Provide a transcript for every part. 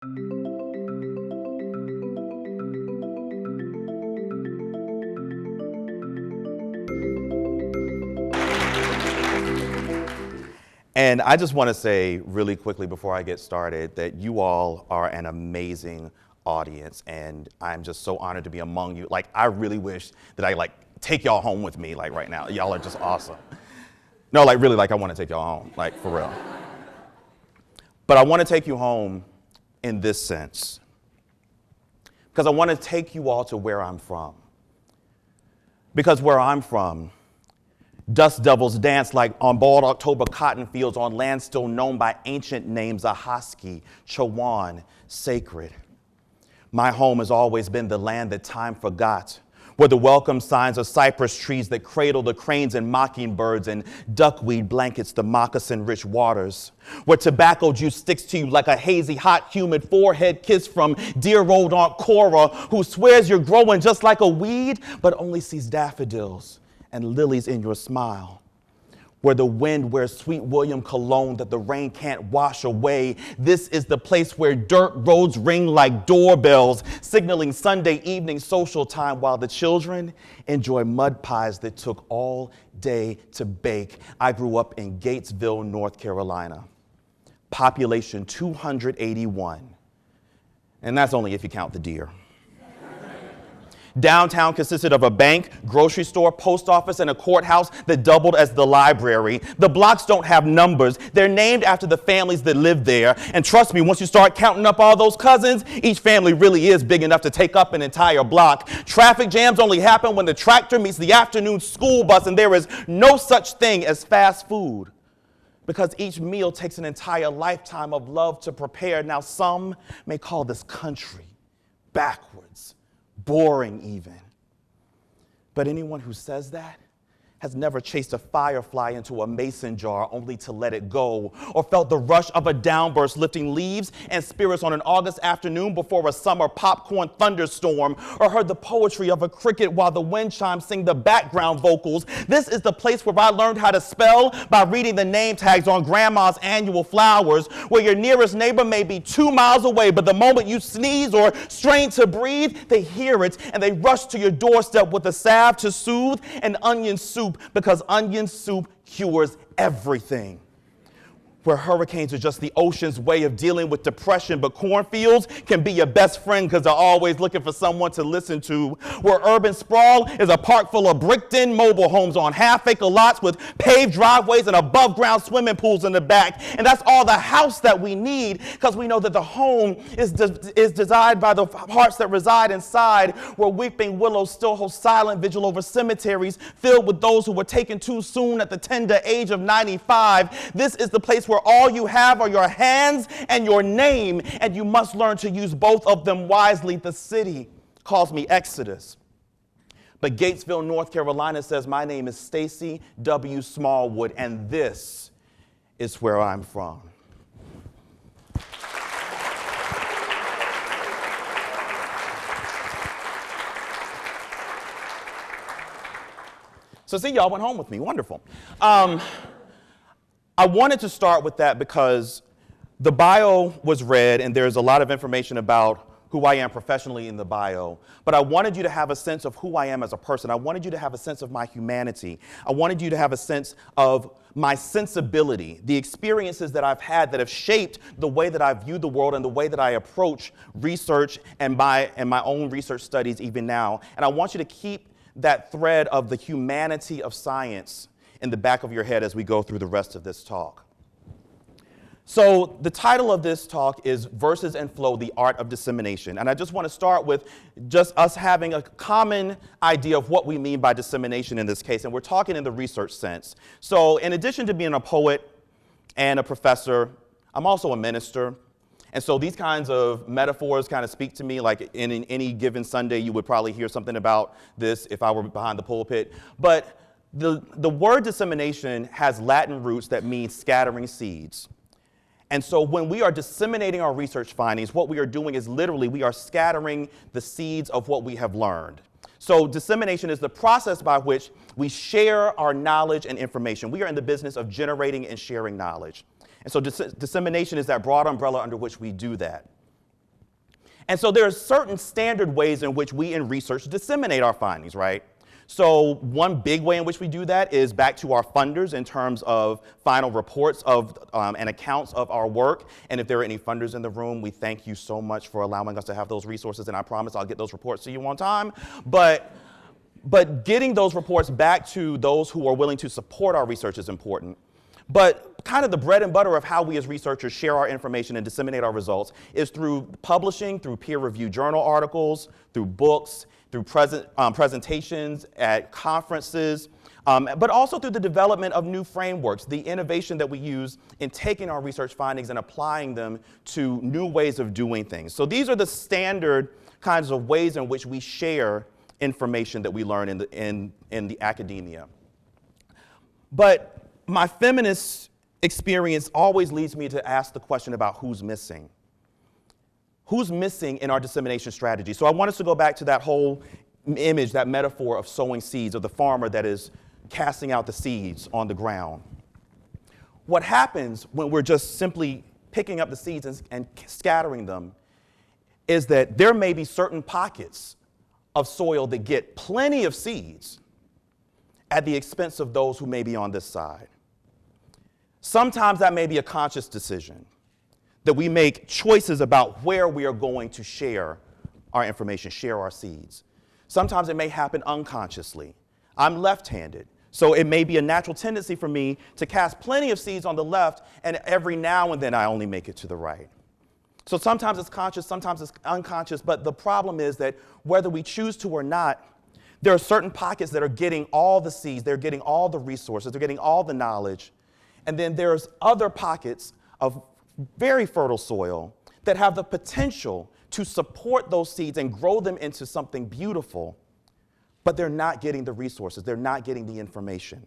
And I just want to say really quickly before I get started that you all are an amazing audience, and I'm just so honored to be among you. Like, I really wish that I take y'all home with me right now. Y'all are just awesome. No, really, I want to take y'all home, for real. But I want to take you home in this sense, because I want to take you all to where I'm from. Because where I'm from, dust devils dance like on bald October cotton fields on land still known by ancient names, Ahoskie, Chowan, sacred. My home has always been the land that time forgot, where the welcome signs are cypress trees that cradle the cranes and mockingbirds, and duckweed blankets the moccasin-rich waters, where tobacco juice sticks to you like a hazy, hot, humid forehead kiss from dear old Aunt Cora, who swears you're growing just like a weed, but only sees daffodils and lilies in your smile, where the wind wears sweet William cologne that the rain can't wash away. This is the place where dirt roads ring like doorbells, signaling Sunday evening social time while the children enjoy mud pies that took all day to bake. I grew up in Gatesville, North Carolina. Population 281. And that's only if you count the deer. Downtown consisted of a bank, grocery store, post office, and a courthouse that doubled as the library. The blocks don't have numbers. They're named after the families that live there. And trust me, once you start counting up all those cousins, each family really is big enough to take up an entire block. Traffic jams only happen when the tractor meets the afternoon school bus, and there is no such thing as fast food, because each meal takes an entire lifetime of love to prepare. Now, some may call this country backwards, boring even. But anyone who says that has never chased a firefly into a mason jar only to let it go, or felt the rush of a downburst lifting leaves and spirits on an August afternoon before a summer popcorn thunderstorm, or heard the poetry of a cricket while the wind chimes sing the background vocals. This is the place where I learned how to spell by reading the name tags on grandma's annual flowers, where your nearest neighbor may be 2 miles away, but the moment you sneeze or strain to breathe, they hear it and they rush to your doorstep with a salve to soothe and onion soup, because onion soup cures everything. Where hurricanes are just the ocean's way of dealing with depression, but cornfields can be your best friend because they're always looking for someone to listen to. Where urban sprawl is a park full of bricked-in mobile homes on half-acre lots with paved driveways and above-ground swimming pools in the back. And that's all the house that we need, because we know that the home is designed by the hearts that reside inside, where weeping willows still hold silent vigil over cemeteries filled with those who were taken too soon at the tender age of 95. This is the place where all you have are your hands and your name, and you must learn to use both of them wisely. The city calls me Exodus, but Gatesville, North Carolina says my name is Stacy W. Smallwood, and this is where I'm from. So see, y'all went home with me. Wonderful. I wanted to start with that because the bio was read, and there's a lot of information about who I am professionally in the bio, but I wanted you to have a sense of who I am as a person. I wanted you to have a sense of my humanity. I wanted you to have a sense of my sensibility, the experiences that I've had that have shaped the way that I view the world and the way that I approach research and my own research studies even now. And I want you to keep that thread of the humanity of science in the back of your head as we go through the rest of this talk. So the title of this talk is Verses and Flow, the Art of Dissemination. And I just want to start with just us having a common idea of what we mean by dissemination in this case. And we're talking in the research sense. So in addition to being a poet and a professor, I'm also a minister. And so these kinds of metaphors kind of speak to me. Like in any given Sunday, you would probably hear something about this if I were behind the pulpit. But the word dissemination has Latin roots that mean scattering seeds. And so when we are disseminating our research findings, what we are doing is literally we are scattering the seeds of what we have learned. So dissemination is the process by which we share our knowledge and information. We are in the business of generating and sharing knowledge. And so dissemination is that broad umbrella under which we do that. And so there are certain standard ways in which we in research disseminate our findings, right? So one big way in which we do that is back to our funders in terms of final reports of and accounts of our work. And if there are any funders in the room, we thank you so much for allowing us to have those resources, and I promise I'll get those reports to you on time. But getting those reports back to those who are willing to support our research is important. But kind of the bread and butter of how we as researchers share our information and disseminate our results is through publishing, through peer-reviewed journal articles, through books, through presentations at conferences, but also through the development of new frameworks, the innovation that we use in taking our research findings and applying them to new ways of doing things. So these are the standard kinds of ways in which we share information that we learn in the academia. But my feminist experience always leads me to ask the question about who's missing. Who's missing in our dissemination strategy? So I want us to go back to that whole image, that metaphor of sowing seeds, of the farmer that is casting out the seeds on the ground. What happens when we're just simply picking up the seeds and scattering them is that there may be certain pockets of soil that get plenty of seeds at the expense of those who may be on this side. Sometimes that may be a conscious decision, that we make choices about where we are going to share our information, share our seeds. Sometimes it may happen unconsciously. I'm left-handed, so it may be a natural tendency for me to cast plenty of seeds on the left, and every now and then I only make it to the right. So sometimes it's conscious, sometimes it's unconscious, but the problem is that whether we choose to or not, there are certain pockets that are getting all the seeds, they're getting all the resources, they're getting all the knowledge, and then there's other pockets of very fertile soil that have the potential to support those seeds and grow them into something beautiful, but they're not getting the resources, they're not getting the information.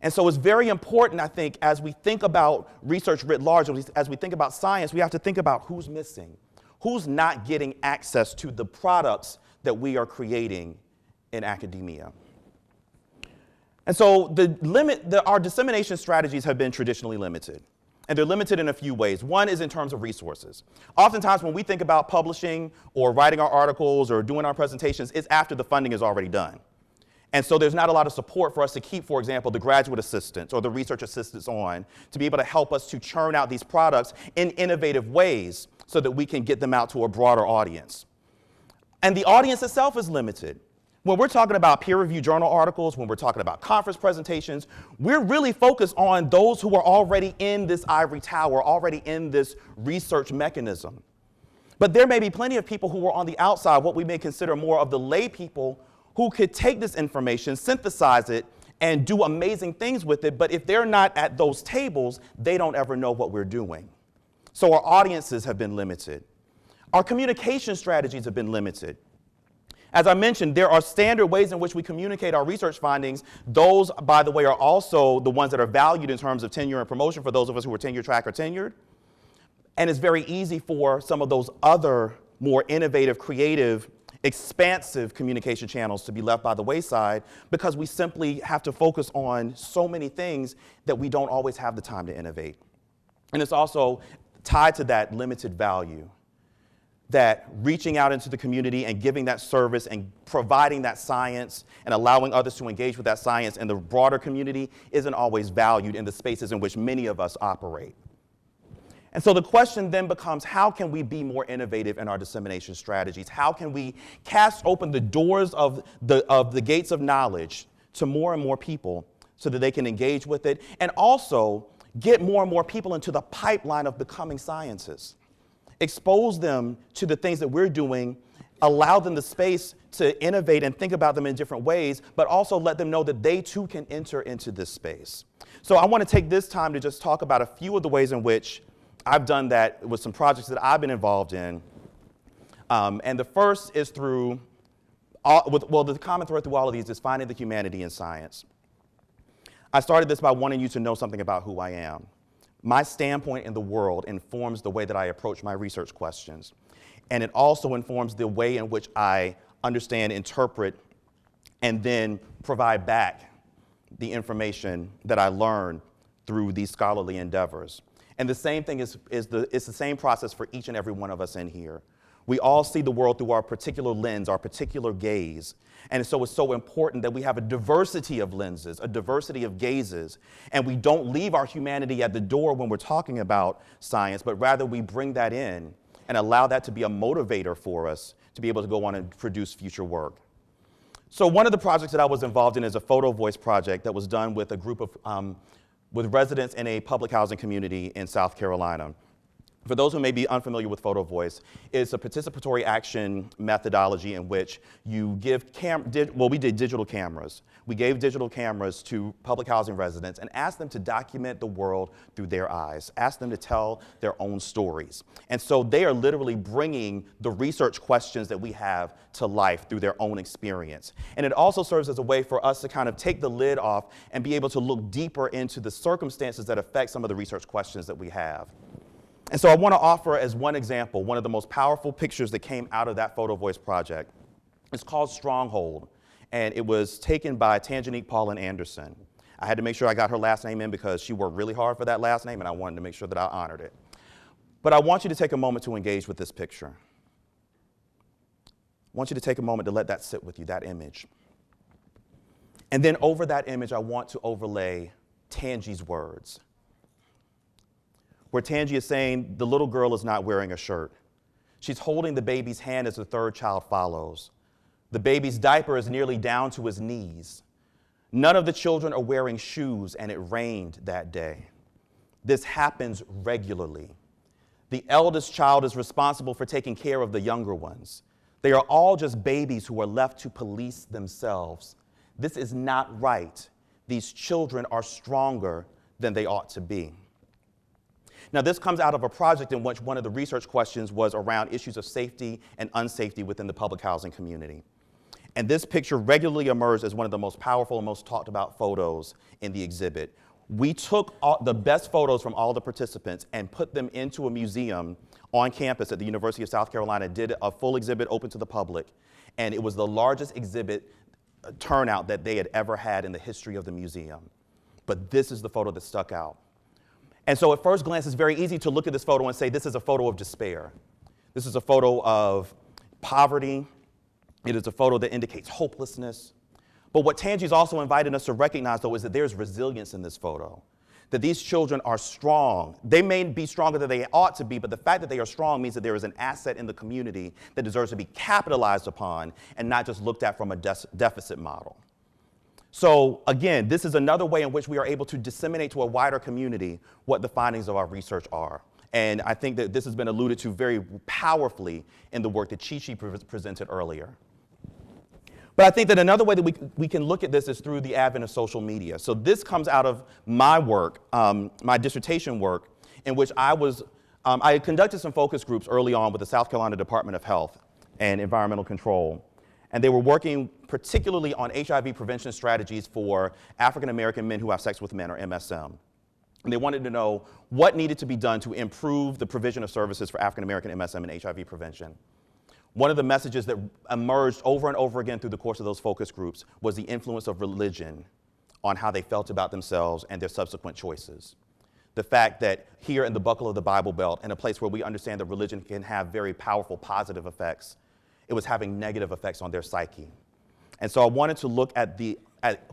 And so it's very important, I think, as we think about research writ large, as we think about science, we have to think about who's missing, who's not getting access to the products that we are creating in academia. And so our dissemination strategies have been traditionally limited. And they're limited in a few ways. One is in terms of resources. Oftentimes when we think about publishing or writing our articles or doing our presentations, it's after the funding is already done. And so there's not a lot of support for us to keep, for example, the graduate assistants or the research assistants on to be able to help us to churn out these products in innovative ways so that we can get them out to a broader audience. And the audience itself is limited. When we're talking about peer-reviewed journal articles, when we're talking about conference presentations, we're really focused on those who are already in this ivory tower, already in this research mechanism. But there may be plenty of people who are on the outside, what we may consider more of the lay people, who could take this information, synthesize it, and do amazing things with it, but if they're not at those tables, they don't ever know what we're doing. So our audiences have been limited. Our communication strategies have been limited. As I mentioned, there are standard ways in which we communicate our research findings. Those, by the way, are also the ones that are valued in terms of tenure and promotion for those of us who are tenure track or tenured. And it's very easy for some of those other more innovative, creative, expansive communication channels to be left by the wayside because we simply have to focus on so many things that we don't always have the time to innovate. And it's also tied to that limited value, that reaching out into the community and giving that service and providing that science and allowing others to engage with that science in the broader community isn't always valued in the spaces in which many of us operate. And so the question then becomes, how can we be more innovative in our dissemination strategies? How can we cast open the doors of the gates of knowledge to more and more people so that they can engage with it, and also get more and more people into the pipeline of becoming scientists? Expose them to the things that we're doing, allow them the space to innovate and think about them in different ways, but also let them know that they too can enter into this space. So I want to take this time to just talk about a few of the ways in which I've done that with some projects that I've been involved in. And the first is through, the common thread through all of these is finding the humanity in science. I started this by wanting you to know something about who I am. My standpoint in the world informs the way that I approach my research questions. And it also informs the way in which I understand, interpret, and then provide back the information that I learn through these scholarly endeavors. And the same thing it's the same process for each and every one of us in here. We all see the world through our particular lens, our particular gaze. And so it's so important that we have a diversity of lenses, a diversity of gazes, and we don't leave our humanity at the door when we're talking about science, but rather we bring that in and allow that to be a motivator for us to be able to go on and produce future work. So one of the projects that I was involved in is a photo voice project that was done with a group of with residents in a public housing community in South Carolina. For those who may be unfamiliar with photo voice, it's a participatory action methodology in which you give we did digital cameras. We gave digital cameras to public housing residents and asked them to document the world through their eyes, asked them to tell their own stories. And so they are literally bringing the research questions that we have to life through their own experience. And it also serves as a way for us to kind of take the lid off and be able to look deeper into the circumstances that affect some of the research questions that we have. And so I want to offer as one example, one of the most powerful pictures that came out of that photo voice project. It's called Stronghold, and it was taken by Tangenique Paulin Anderson. I had to make sure I got her last name in because she worked really hard for that last name, and I wanted to make sure that I honored it. But I want you to take a moment to engage with this picture. I want you to take a moment to let that sit with you, that image. And then over that image, I want to overlay Tangie's words, where Tangie is saying the little girl is not wearing a shirt. She's holding the baby's hand as the third child follows. The baby's diaper is nearly down to his knees. None of the children are wearing shoes, and it rained that day. This happens regularly. The eldest child is responsible for taking care of the younger ones. They are all just babies who are left to police themselves. This is not right. These children are stronger than they ought to be. Now, this comes out of a project in which one of the research questions was around issues of safety and unsafety within the public housing community. And this picture regularly emerged as one of the most powerful and most talked about photos in the exhibit. We took the best photos from all the participants and put them into a museum on campus at the University of South Carolina, did a full exhibit open to the public, and it was the largest exhibit turnout that they had ever had in the history of the museum. But this is the photo that stuck out. And so at first glance, it's very easy to look at this photo and say, this is a photo of despair. This is a photo of poverty. It is a photo that indicates hopelessness. But what Tangie's also invited us to recognize, though, is that there's resilience in this photo, that these children are strong. They may be stronger than they ought to be, but the fact that they are strong means that there is an asset in the community that deserves to be capitalized upon and not just looked at from a deficit model. So again, this is another way in which we are able to disseminate to a wider community what the findings of our research are. And I think that this has been alluded to very powerfully in the work that Chi-Chi presented earlier. But I think that another way that we can look at this is through the advent of social media. So this comes out of my work, my dissertation work, in which I had conducted some focus groups early on with the South Carolina Department of Health and Environmental Control. And they were working particularly on HIV prevention strategies for African American men who have sex with men, or MSM. And they wanted to know what needed to be done to improve the provision of services for African American MSM and HIV prevention. One of the messages that emerged over and over again through the course of those focus groups was the influence of religion on how they felt about themselves and their subsequent choices. The fact that here in the buckle of the Bible Belt, in a place where we understand that religion can have very powerful positive effects, it was having negative effects on their psyche. And so I wanted to look at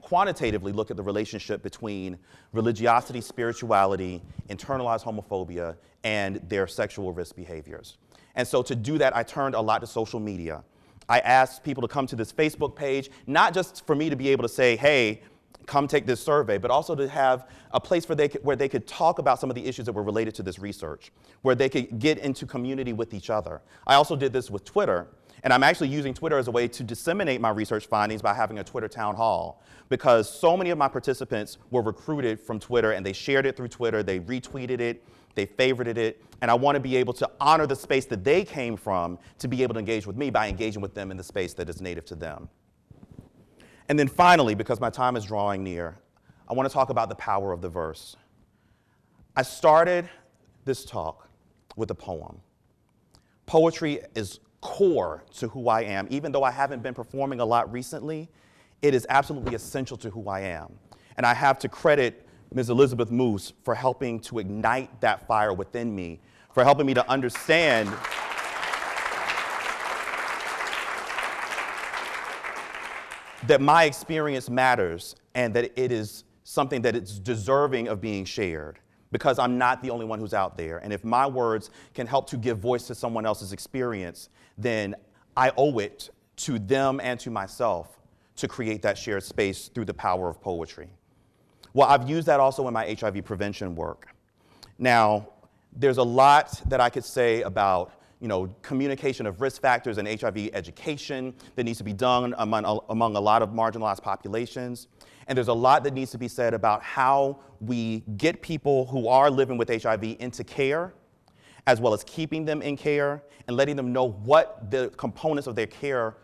quantitatively look at the relationship between religiosity, spirituality, internalized homophobia, and their sexual risk behaviors. And so to do that, I turned a lot to social media. I asked people to come to this Facebook page, not just for me to be able to say, hey, come take this survey, but also to have a place where they could talk about some of the issues that were related to this research, where they could get into community with each other. I also did this with Twitter. And I'm actually using Twitter as a way to disseminate my research findings by having a Twitter town hall, because so many of my participants were recruited from Twitter, and they shared it through Twitter, they retweeted it, they favorited it, and I want to be able to honor the space that they came from to be able to engage with me by engaging with them in the space that is native to them. And then finally, because my time is drawing near, I want to talk about the power of the verse. I started this talk with a poem. Poetry is core to who I am. Even though I haven't been performing a lot recently, it is absolutely essential to who I am. And I have to credit Ms. Elizabeth Moose for helping to ignite that fire within me, for helping me to understand that my experience matters and that it is something that it's deserving of being shared, because I'm not the only one who's out there. And if my words can help to give voice to someone else's experience, then I owe it to them and to myself to create that shared space through the power of poetry. Well, I've used that also in my HIV prevention work. Now, there's a lot that I could say about communication of risk factors and HIV education that needs to be done among a lot of marginalized populations. And there's a lot that needs to be said about how we get people who are living with HIV into care, as well as keeping them in care and letting them know what the components of their care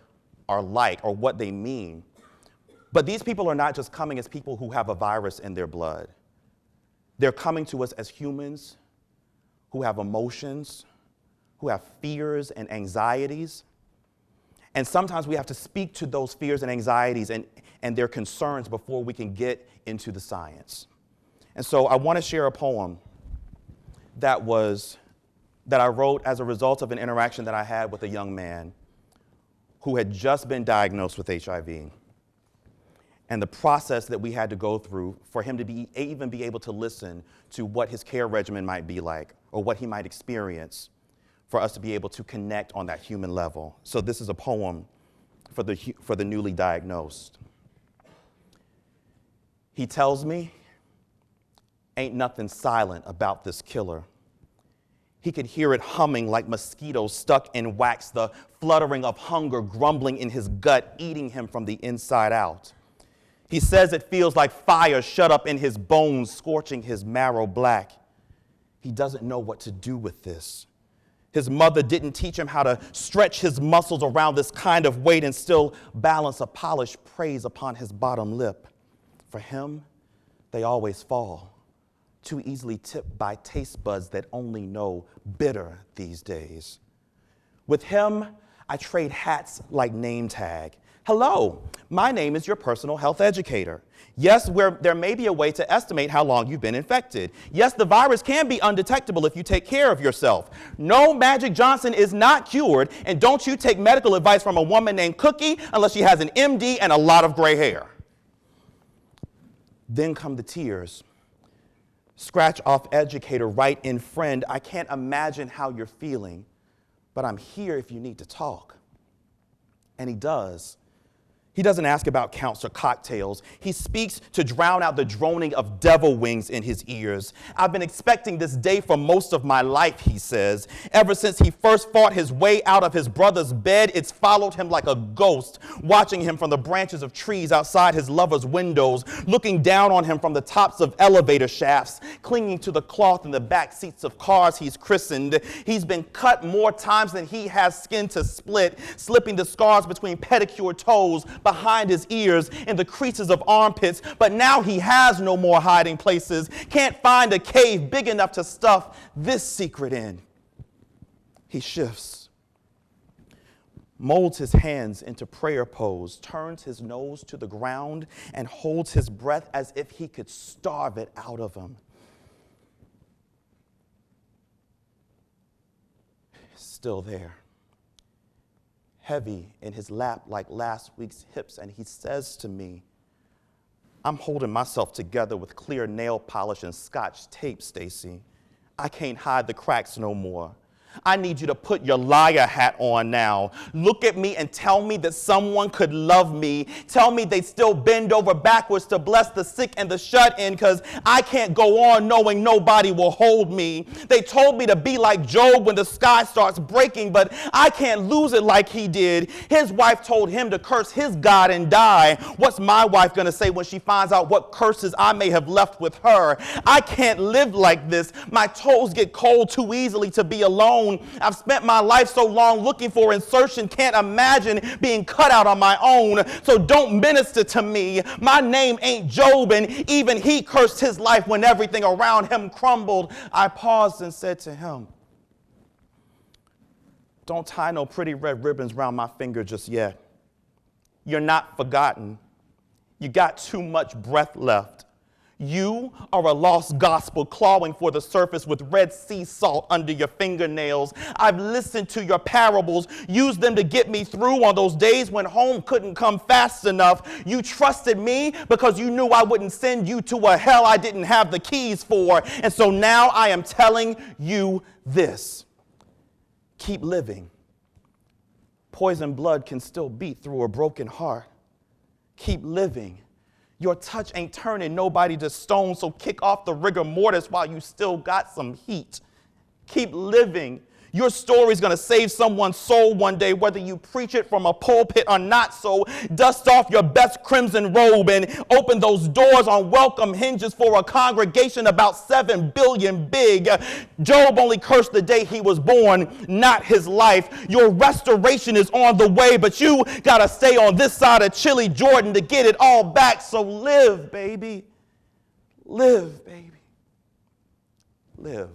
are like or what they mean. But these people are not just coming as people who have a virus in their blood. They're coming to us as humans who have emotions, who have fears and anxieties. And sometimes we have to speak to those fears and anxieties and their concerns before we can get into the science. And so I want to share a poem that I wrote as a result of an interaction that I had with a young man who had just been diagnosed with HIV, and the process that we had to go through for him to even be able to listen to what his care regimen might be like or what he might experience, for us to be able to connect on that human level. So this is a poem for the newly diagnosed. He tells me, ain't nothing silent about this killer. He could hear it humming like mosquitoes stuck in wax, the fluttering of hunger grumbling in his gut, eating him from the inside out. He says it feels like fire shut up in his bones, scorching his marrow black. He doesn't know what to do with this. His mother didn't teach him how to stretch his muscles around this kind of weight and still balance a polished praise upon his bottom lip. For him, they always fall, too easily tipped by taste buds that only know bitter these days. With him, I trade hats like name tag. Hello, my name is your personal health educator. Yes, there may be a way to estimate how long you've been infected. Yes, the virus can be undetectable if you take care of yourself. No, Magic Johnson is not cured, and don't you take medical advice from a woman named Cookie unless she has an MD and a lot of gray hair. Then come the tears. Scratch off educator, write in friend. I can't imagine how you're feeling, but I'm here if you need to talk. And he does. He doesn't ask about counts or cocktails. He speaks to drown out the droning of devil wings in his ears. I've been expecting this day for most of my life, he says. Ever since he first fought his way out of his brother's bed, it's followed him like a ghost, watching him from the branches of trees outside his lover's windows, looking down on him from the tops of elevator shafts, clinging to the cloth in the back seats of cars he's christened. He's been cut more times than he has skin to split, slipping the scars between pedicured toes, behind his ears, in the creases of armpits, but now he has no more hiding places, can't find a cave big enough to stuff this secret in. He shifts, molds his hands into prayer pose, turns his nose to the ground, and holds his breath as if he could starve it out of him. Still there, heavy in his lap like last week's hips, and he says to me, I'm holding myself together with clear nail polish and Scotch tape, Stacy. I can't hide the cracks no more. I need you to put your liar hat on now. Look at me and tell me that someone could love me. Tell me they'd still bend over backwards to bless the sick and the shut-in, because I can't go on knowing nobody will hold me. They told me to be like Job when the sky starts breaking, but I can't lose it like he did. His wife told him to curse his God and die. What's my wife going to say when she finds out what curses I may have left with her? I can't live like this. My toes get cold too easily to be alone. I've spent my life so long looking for insertion, can't imagine being cut out on my own. So don't minister to me. My name ain't Job, and even he cursed his life when everything around him crumbled. I paused and said to him, don't tie no pretty red ribbons around my finger just yet. You're not forgotten. You got too much breath left. You are a lost gospel clawing for the surface with Red Sea salt under your fingernails. I've listened to your parables, used them to get me through on those days when home couldn't come fast enough. You trusted me because you knew I wouldn't send you to a hell I didn't have the keys for. And so now I am telling you this. Keep living. Poison blood can still beat through a broken heart. Keep living. Your touch ain't turning nobody to stone, so kick off the rigor mortis while you still got some heat. Keep living. Your story's going to save someone's soul one day, whether you preach it from a pulpit or not. So dust off your best crimson robe and open those doors on welcome hinges for a congregation about 7 billion big. Job only cursed the day he was born, not his life. Your restoration is on the way, but you got to stay on this side of chilly Jordan to get it all back. So live, baby. Live, baby. Live.